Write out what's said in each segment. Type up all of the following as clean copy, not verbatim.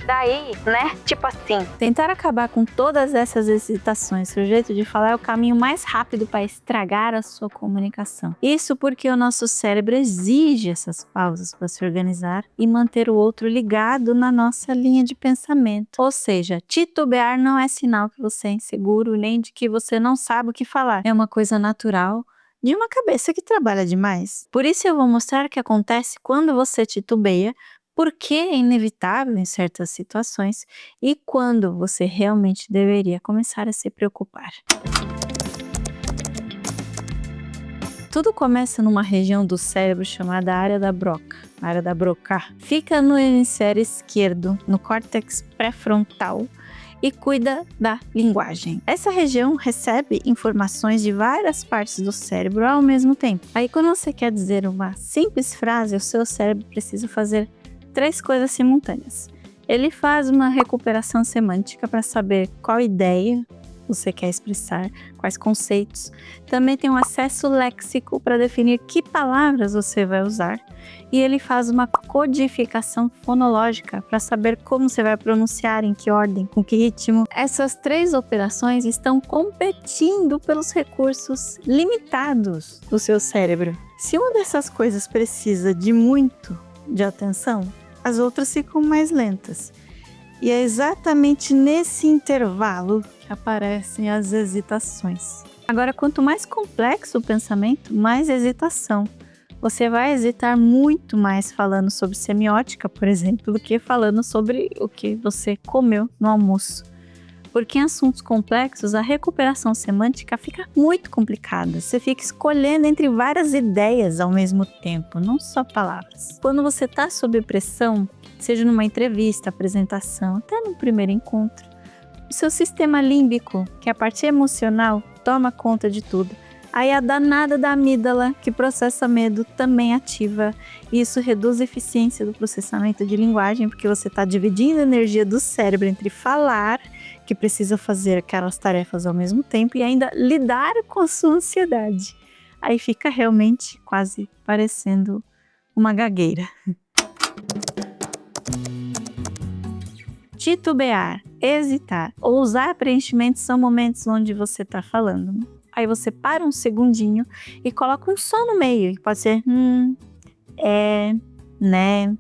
daí, né? Tipo assim. Tentar acabar com todas essas hesitações, seu jeito de falar é o caminho mais rápido para estragar a sua comunicação. Isso porque o nosso cérebro exige essas pausas para se organizar e manter o outro ligado na nossa linha de pensamento. Ou seja, titubear não é sinal que você é inseguro nem de que você não sabe o que falar. É uma coisa natural de uma cabeça que trabalha demais. Por isso eu vou mostrar o que acontece quando você titubeia, por que é inevitável em certas situações e quando você realmente deveria começar a se preocupar. Tudo começa numa região do cérebro chamada área da Broca. A área da Broca fica no hemisfério esquerdo, no córtex pré-frontal, e cuida da linguagem. Essa região recebe informações de várias partes do cérebro ao mesmo tempo. Aí quando você quer dizer uma simples frase, o seu cérebro precisa fazer 3 coisas simultâneas. Ele faz uma recuperação semântica para saber qual ideia você quer expressar, quais conceitos. Também tem um acesso léxico para definir que palavras você vai usar. E ele faz uma codificação fonológica para saber como você vai pronunciar, em que ordem, com que ritmo. Essas 3 operações estão competindo pelos recursos limitados do seu cérebro. Se uma dessas coisas precisa de muito de atenção, as outras ficam mais lentas. E é exatamente nesse intervalo que aparecem as hesitações. Agora, quanto mais complexo o pensamento, mais hesitação. Você vai hesitar muito mais falando sobre semiótica, por exemplo, do que falando sobre o que você comeu no almoço. Porque em assuntos complexos, a recuperação semântica fica muito complicada. Você fica escolhendo entre várias ideias ao mesmo tempo, não só palavras. Quando você está sob pressão, seja numa entrevista, apresentação, até no primeiro encontro, o seu sistema límbico, que é a parte emocional, toma conta de tudo. Aí a danada da amígdala, que processa medo, também ativa. E isso reduz a eficiência do processamento de linguagem, porque você está dividindo a energia do cérebro entre falar, que precisa fazer aquelas tarefas ao mesmo tempo, e ainda lidar com a sua ansiedade. Aí fica realmente quase parecendo uma gagueira. Titubear, hesitar ou usar preenchimentos são momentos onde você está falando. Aí você para um segundinho e coloca um som no meio. Pode ser né.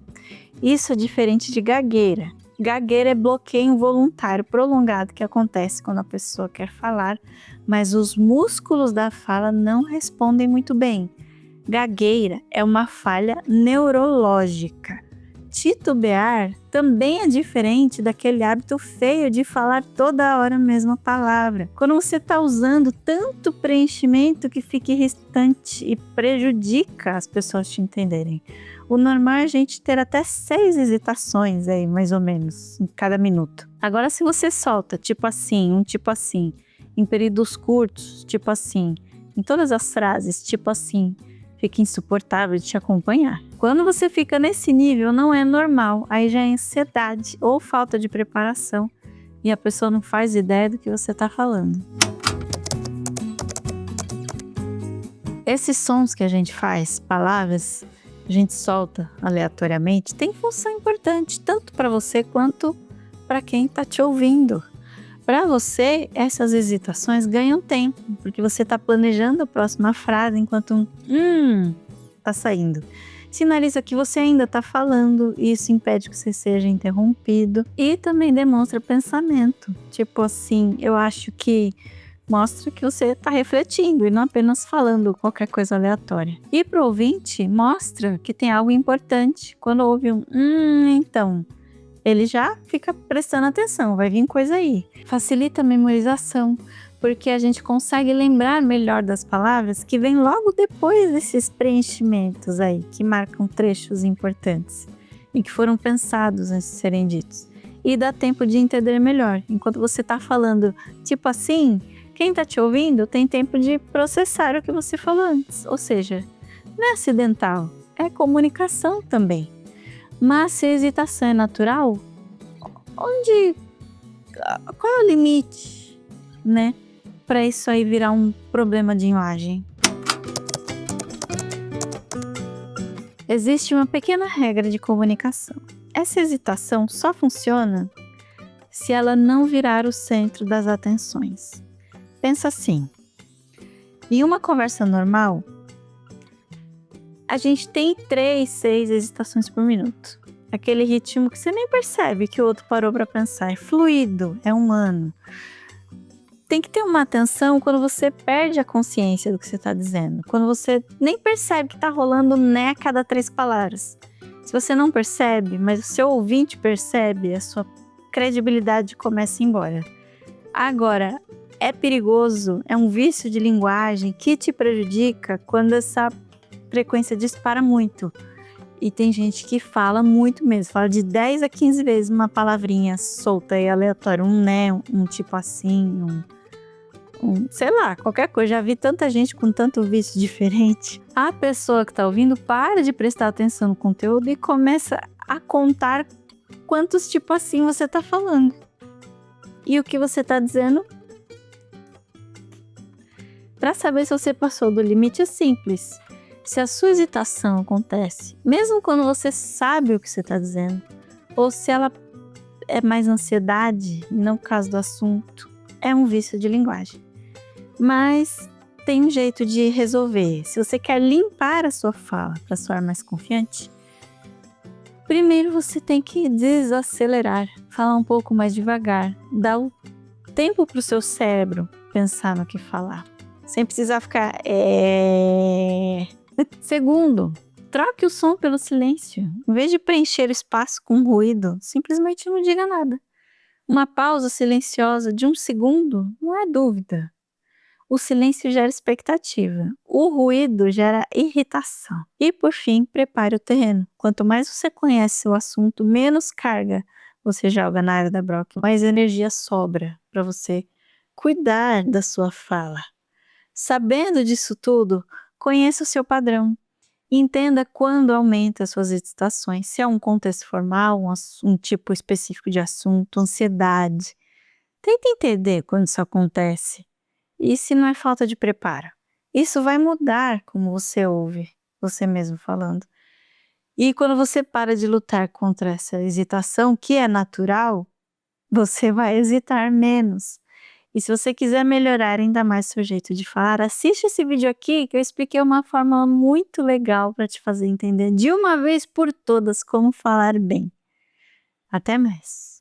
Isso é diferente de gagueira. Gagueira é bloqueio involuntário prolongado que acontece quando a pessoa quer falar, mas os músculos da fala não respondem muito bem. Gagueira é uma falha neurológica. Titubear também é diferente daquele hábito feio de falar toda hora a mesma palavra. Quando você está usando tanto preenchimento que fica irritante e prejudica as pessoas te entenderem. O normal é a gente ter até 6 hesitações aí, mais ou menos, em cada minuto. Agora, se você solta tipo assim, em períodos curtos, tipo assim, em todas as frases, tipo assim, fica insuportável de te acompanhar. Quando você fica nesse nível, não é normal. Aí já é ansiedade ou falta de preparação. E a pessoa não faz ideia do que você está falando. Esses sons que a gente faz, palavras, a gente solta aleatoriamente, tem função importante, tanto para você quanto para quem está te ouvindo. Para você, essas hesitações ganham tempo, porque você está planejando a próxima frase enquanto está saindo. Sinaliza que você ainda está falando, e isso impede que você seja interrompido. E também demonstra pensamento. Tipo assim, eu acho que mostra que você está refletindo e não apenas falando qualquer coisa aleatória. E para o ouvinte, mostra que tem algo importante. Quando ouve então, ele já fica prestando atenção, vai vir coisa aí. Facilita a memorização, porque a gente consegue lembrar melhor das palavras que vêm logo depois desses preenchimentos aí, que marcam trechos importantes e que foram pensados antes de serem ditos. E dá tempo de entender melhor. Enquanto você está falando tipo assim, quem está te ouvindo tem tempo de processar o que você falou antes. Ou seja, não é acidental, é comunicação também. Mas se a hesitação é natural, qual é o limite, né? Para isso aí virar um problema de imagem. Existe uma pequena regra de comunicação. Essa hesitação só funciona se ela não virar o centro das atenções. Pensa assim, em uma conversa normal, a gente tem 3, 6 hesitações por minuto. Aquele ritmo que você nem percebe que o outro parou para pensar. É fluido, é humano. Tem que ter uma atenção quando você perde a consciência do que você está dizendo. Quando você nem percebe que está rolando né a cada 3 palavras. Se você não percebe, mas o seu ouvinte percebe, a sua credibilidade começa a ir embora. Agora, é perigoso, é um vício de linguagem que te prejudica quando essa frequência dispara muito. E tem gente que fala muito mesmo, fala de 10 a 15 vezes uma palavrinha solta e aleatória, um né, um tipo assim, sei lá, qualquer coisa. Já vi tanta gente com tanto vício diferente. A pessoa que tá ouvindo para de prestar atenção no conteúdo e começa a contar quantos tipo assim você tá falando. E o que você tá dizendo? Para saber se você passou do limite é simples. Se a sua hesitação acontece, mesmo quando você sabe o que você está dizendo, ou se ela é mais ansiedade, não o caso do assunto, é um vício de linguagem. Mas tem um jeito de resolver. Se você quer limpar a sua fala para soar mais confiante, primeiro você tem que desacelerar, falar um pouco mais devagar, dar o tempo para o seu cérebro pensar no que falar, sem precisar ficar Segundo, troque o som pelo silêncio. Em vez de preencher o espaço com ruído, simplesmente não diga nada. Uma pausa silenciosa de 1 segundo não é dúvida. O silêncio gera expectativa. O ruído gera irritação. E, por fim, prepare o terreno. Quanto mais você conhece o assunto, menos carga você joga na área da bróquia, mais energia sobra para você cuidar da sua fala. Sabendo disso tudo, conheça o seu padrão. Entenda quando aumenta as suas hesitações, se é um contexto formal, um tipo específico de assunto, ansiedade. Tente entender quando isso acontece e se não é falta de preparo. Isso vai mudar como você ouve você mesmo falando. E quando você para de lutar contra essa hesitação, que é natural, você vai hesitar menos. E se você quiser melhorar ainda mais seu jeito de falar, assiste esse vídeo aqui que eu expliquei uma forma muito legal para te fazer entender de uma vez por todas como falar bem. Até mais!